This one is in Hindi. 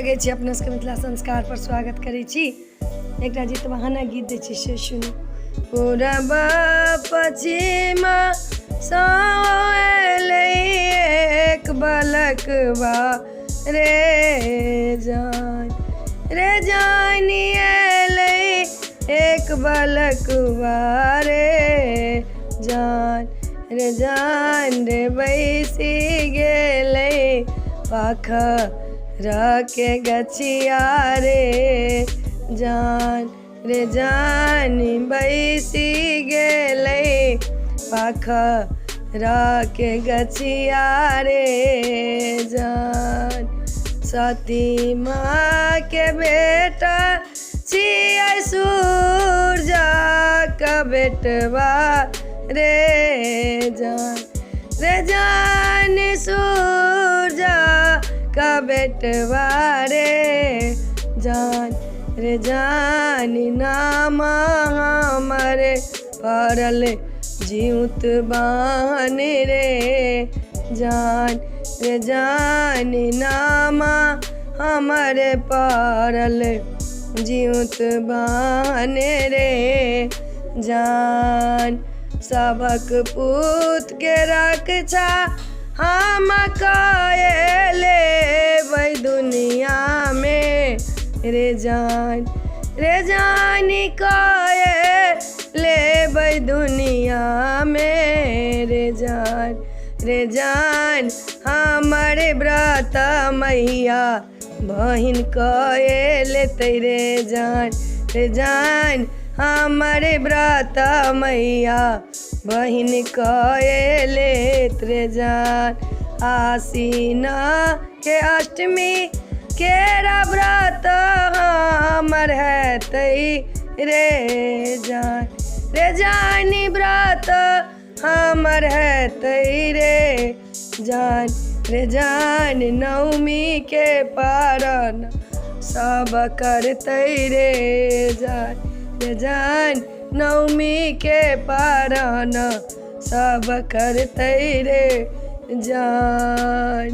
लगे छी अपना सबके मिथिला संस्कार पर स्वागत करै छी। एकटा गीत बहाना गीत दै छी से सुनू। पूरब पश्चिम सँ एलै एक बलकवा रे जानी एलै एक बलकवा रे जान रे बैसी गेलै पाखर के गछिया रे जान बैसी गेलै पाखर के गछिया रे जान। सती माँ के बेटा छियै सूरजा का बेटवा रे जान सूरजा का बेटवा रे जान नाम हमरे पड़ल जीउत बान रे जान नाम हमरे पड़ल जीउत बान रे जान। सबक पूत के रक्षा हम कएले वही दुनिया में रे जान कए ले वही दुनिया में रे जान हमारे व्रत मैया बहिन कए लेते रे जान हमारे व्रत मैया बहिन कए लेत रे जान। आसीन के अष्टमी केरा व्रत हमर हेतै रे जान व्रत हमर हेतै रे जान नवमी के पारण सब करतै रे जान नवमी के पारण सब करतै रे जान।